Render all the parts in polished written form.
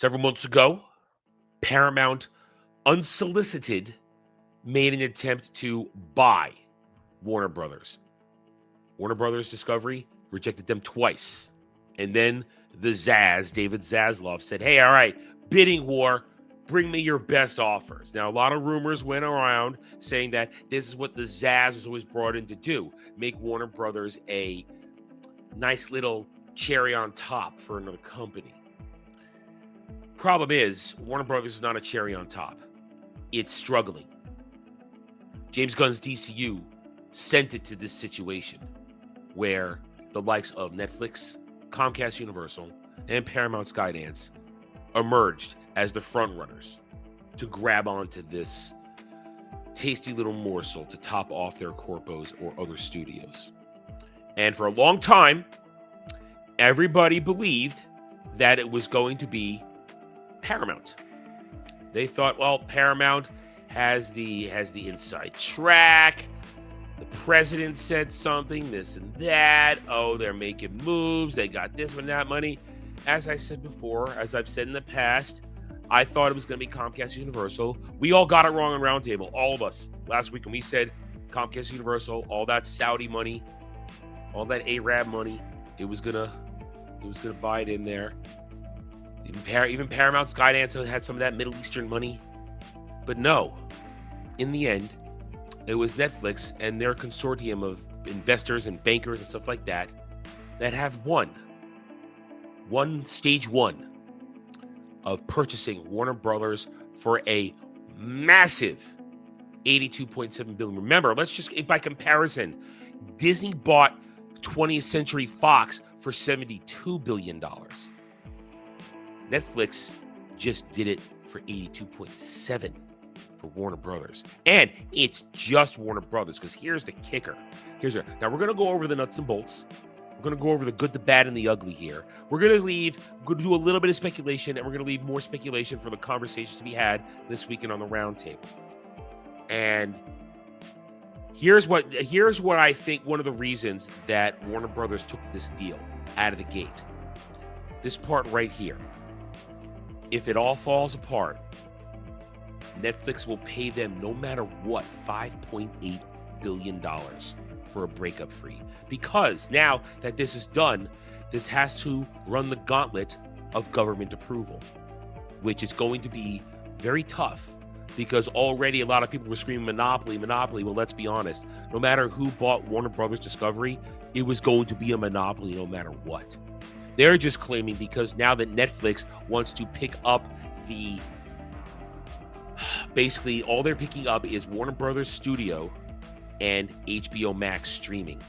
Several months ago, Paramount, unsolicited, made an attempt to buy Warner Brothers. Warner Brothers Discovery rejected them twice. And then the Zaz, David Zaslav, said, hey, all right, bidding war, bring me your best offers. Now, a lot of rumors went around saying that this is what the Zaz was always brought in to do, make Warner Brothers a nice little cherry on top for another company. Problem is, Warner Brothers is not a cherry on top. It's struggling. James Gunn's DCU sent it to this situation where the likes of Netflix, Comcast Universal, and Paramount Skydance emerged as the frontrunners to grab onto this tasty little morsel to top off their corpos or other studios. And for a long time, everybody believed that it was going to be Paramount. They thought, well, Paramount has the inside track. The president said something, this and that. Oh, they're making moves. They got this and that money. As I said before, as I've said in the past, I thought it was going to be Comcast Universal. We all got it wrong on Roundtable, all of us. Last week when we said Comcast Universal, all that Saudi money, all that Arab money, it was gonna buy it in there. Even Paramount Skydance had some of that Middle Eastern money. But no, in the end, it was Netflix and their consortium of investors and bankers and stuff like that have won stage one of purchasing Warner Brothers for a massive $82.7 billion. Remember, let's just, by comparison, Disney bought 20th Century Fox for $72 billion. Netflix just did it for 82.7 for Warner Brothers. And it's just Warner Brothers, because here's the kicker. Now we're going to go over the nuts and bolts. We're going to go over the good, the bad, and the ugly here. We're going to do a little bit of speculation, and we're going to leave more speculation for the conversations to be had this weekend on the roundtable. And here's what I think one of the reasons that Warner Brothers took this deal out of the gate. This part right here. If it all falls apart, Netflix will pay them no matter what $5.8 billion for a breakup fee. Because now that this is done, this has to run the gauntlet of government approval, which is going to be very tough because already a lot of people were screaming monopoly. Well, let's be honest. No matter who bought Warner Brothers Discovery, it was going to be a monopoly no matter what. They're just claiming because now that Netflix wants to pick up basically all they're picking up is Warner Brothers Studio and HBO Max streaming.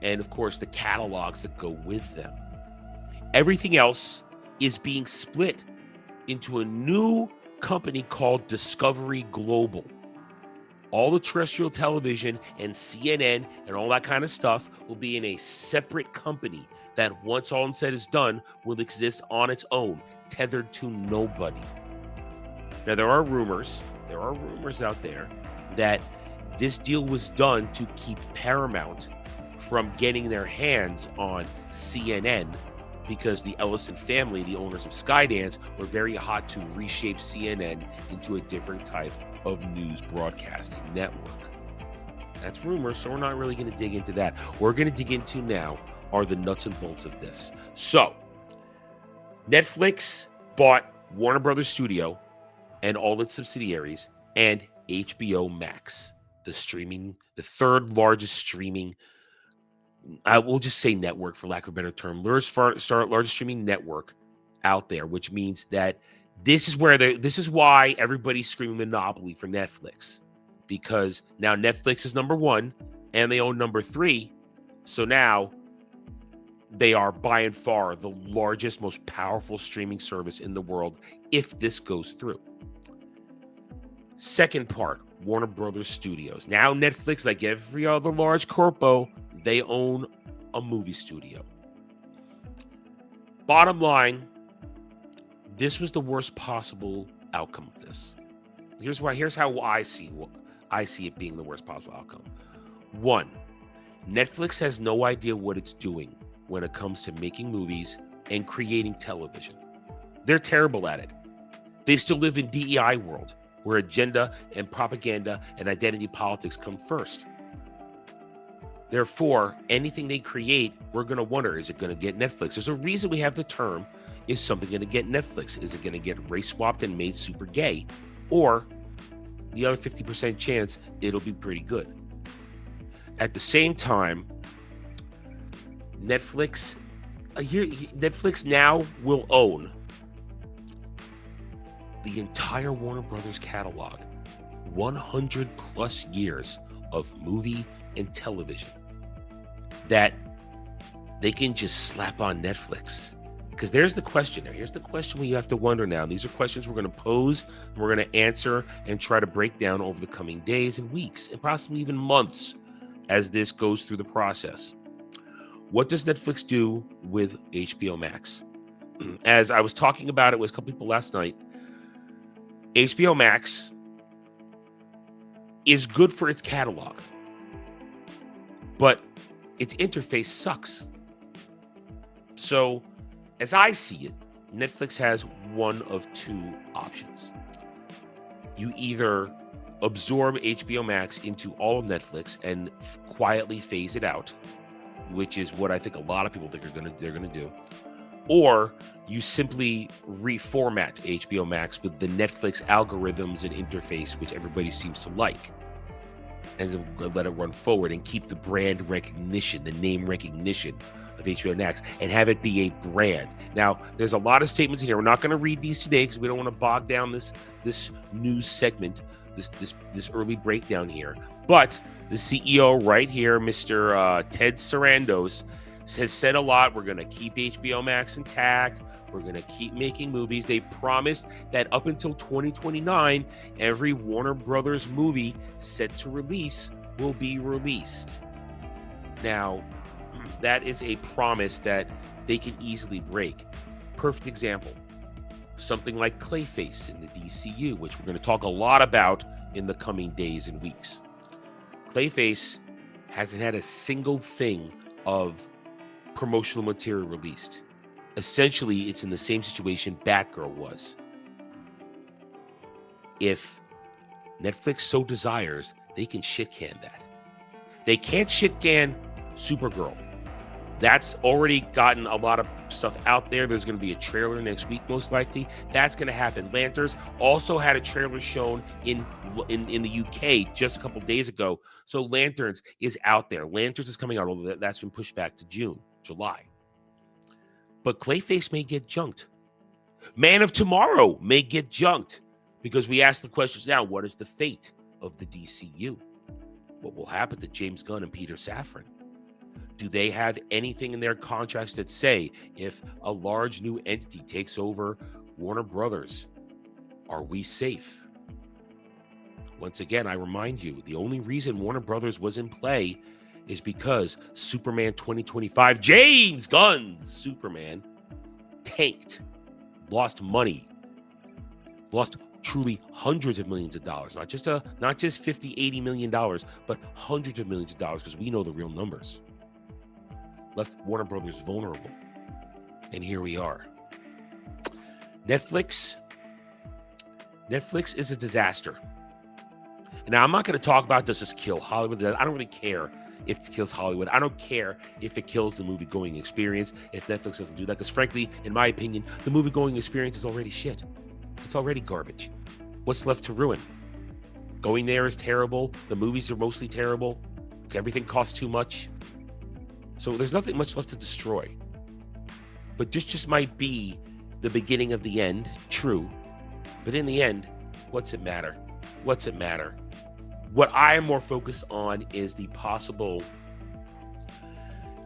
And of course, the catalogs that go with them. Everything else is being split into a new company called Discovery Global. All the terrestrial television and CNN and all that kind of stuff will be in a separate company that once all said is done will exist on its own, tethered to nobody. Now, there are rumors out there that this deal was done to keep Paramount from getting their hands on CNN because the Ellison family, the owners of Skydance, were very hot to reshape CNN into a different type of news broadcasting network. That's rumor, so we're not really going to dig into that. What we're going to dig into now are the nuts and bolts of this. So, Netflix bought Warner Brothers Studio and all its subsidiaries and HBO Max, the third largest streaming, I will just say network for lack of a better term, largest streaming network out there, which means that this is why everybody's screaming monopoly for Netflix, because now Netflix is number one and they own number three. So now they are by and far the largest, most powerful streaming service in the world if this goes through. Second part, Warner Brothers Studios. Now Netflix, like every other large corpo, they own a movie studio. Bottom line, this was the worst possible outcome of this. Here's how I see it being the worst possible outcome. One, Netflix has no idea what it's doing when it comes to making movies and creating television. They're terrible at it. They still live in DEI world, where agenda and propaganda and identity politics come first. Therefore, anything they create, we're going to wonder, is it going to get Netflix? There's a reason we have the term, is something going to get Netflix? Is it going to get race swapped and made super gay? Or the other 50% chance, it'll be pretty good. At the same time, Netflix now will own the entire Warner Brothers catalog, 100 plus years of movie and television that they can just slap on Netflix. Because there's the question. Here's the question we have to wonder now. These are questions we're going to pose, and we're going to answer and try to break down over the coming days and weeks, and possibly even months as this goes through the process. What does Netflix do with HBO Max? As I was talking about it with a couple people last night, HBO Max is good for its catalog, but its interface sucks. So, as I see it, Netflix has one of two options. You either absorb HBO Max into all of Netflix and quietly phase it out, which is what I think a lot of people think they're gonna do, or you simply reformat HBO Max with the Netflix algorithms and interface, which everybody seems to like, and let it run forward and keep the brand recognition, the name recognition of HBO Max, and have it be a brand. Now, there's a lot of statements in here. We're not going to read these today because we don't want to bog down this news segment, this early breakdown here. But the CEO right here, Mr. Ted Sarandos, has said a lot. We're going to keep HBO Max intact. We're going to keep making movies. They promised that up until 2029, every Warner Brothers movie set to release will be released. Now, that is a promise that they can easily break. Perfect example, something like Clayface in the DCU, which we're going to talk a lot about in the coming days and weeks. Clayface hasn't had a single thing of promotional material released. Essentially, it's in the same situation Batgirl was. If Netflix so desires, they can shit-can that. They can't shit-can Supergirl. That's already gotten a lot of stuff out there. There's going to be a trailer next week, most likely. That's going to happen. Lanterns also had a trailer shown in the UK just a couple days ago. So Lanterns is out there. Lanterns is coming out, although that's been pushed back to July. But Clayface may get junked. Man of Tomorrow may get junked because we ask the questions now, what is the fate of the DCU? What will happen to James Gunn and Peter Safran? Do they have anything in their contracts that say if a large new entity takes over Warner Brothers, are we safe? Once again, I remind you, the only reason Warner Brothers was in play is because Superman 2025, James Gunn's Superman, tanked, lost money, lost truly hundreds of millions of dollars, not just 50, 80 million dollars, but hundreds of millions of dollars, because we know the real numbers. Left Warner Brothers vulnerable. And here we are. Netflix is a disaster. Now, I'm not going to talk about does this kill Hollywood. I don't really care if it kills Hollywood. I don't care if it kills the movie-going experience, if Netflix doesn't do that. Because frankly, in my opinion, the movie-going experience is already shit. It's already garbage. What's left to ruin? Going there is terrible. The movies are mostly terrible. Everything costs too much. So there's nothing much left to destroy. But this just might be the beginning of the end, true. But in the end, what's it matter? What's it matter? What I am more focused on is the possible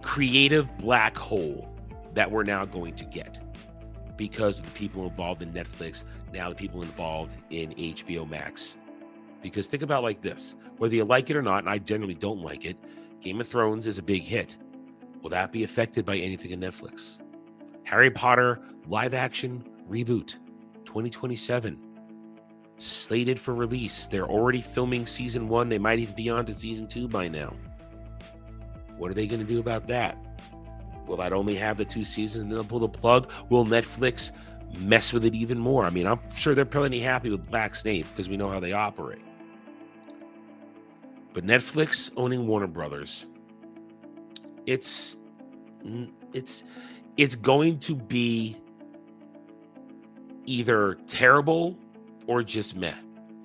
creative black hole that we're now going to get because of the people involved in Netflix, now the people involved in HBO Max. Because think about it like this, whether you like it or not, and I generally don't like it, Game of Thrones is a big hit. Will that be affected by anything in Netflix? Harry Potter live action reboot, 2027, slated for release. They're already filming season 1. They might even be on to season 2 by now. What are they going to do about that? Will that only have the 2 seasons and then they'll pull the plug? Will Netflix mess with it even more. I mean, I'm sure they're plenty happy with Black Snake because we know how they operate. But Netflix owning Warner Brothers, it's going to be either terrible or just meh.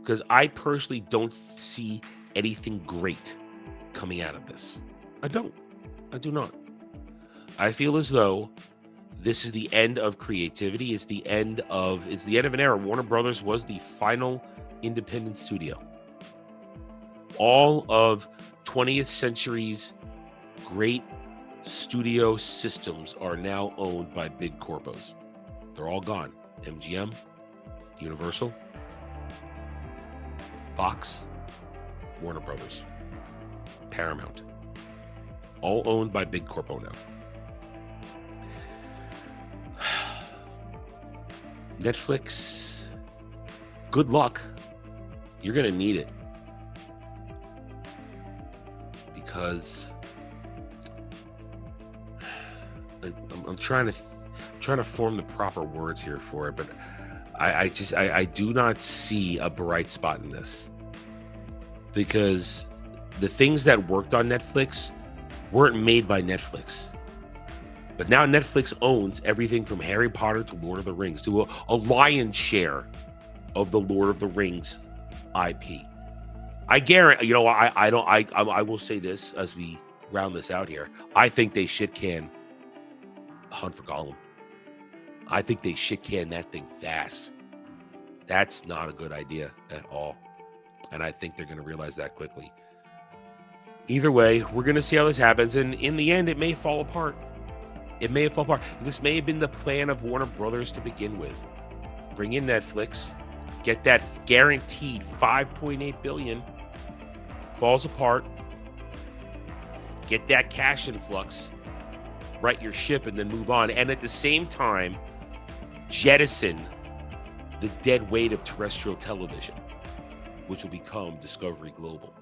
Because I personally don't see anything great coming out of this. I do not. I feel as though this is the end of creativity. It's the end of an era. Warner Brothers was the final independent studio. All of 20th century's great studio systems are now owned by big corpos. They're all gone. MGM, Universal, Fox, Warner Brothers, Paramount. All owned by big corpo now. Netflix, good luck. You're going to need it. Because I'm trying to form the proper words here for it, but I do not see a bright spot in this. Because the things that worked on Netflix weren't made by Netflix. But now Netflix owns everything from Harry Potter to Lord of the Rings, to a lion's share of the Lord of the Rings IP. I guarantee, I will say this as we round this out here. I think they shit can Hunt for Gollum. I think they shit can that thing fast. That's not a good idea at all. And I think they're going to realize that quickly. Either way, we're going to see how this happens. And in the end, it may fall apart. It may fall apart. This may have been the plan of Warner Brothers to begin with. Bring in Netflix. Get that guaranteed $5.8 billion. Falls apart. Get that cash influx. Right your ship and then move on. And at the same time, jettison the dead weight of terrestrial television, which will become Discovery Global.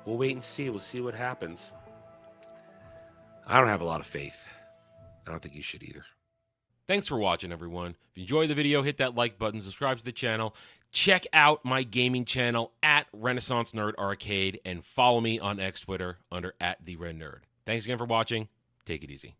We'll wait and see. We'll see what happens. I don't have a lot of faith. I don't think you should either. Thanks for watching, everyone. If you enjoyed the video, hit that like button, subscribe to the channel, check out my gaming channel at Renaissance Nerd Arcade, and follow me on X Twitter under @TheRedNerd. Thanks again for watching. Take it easy.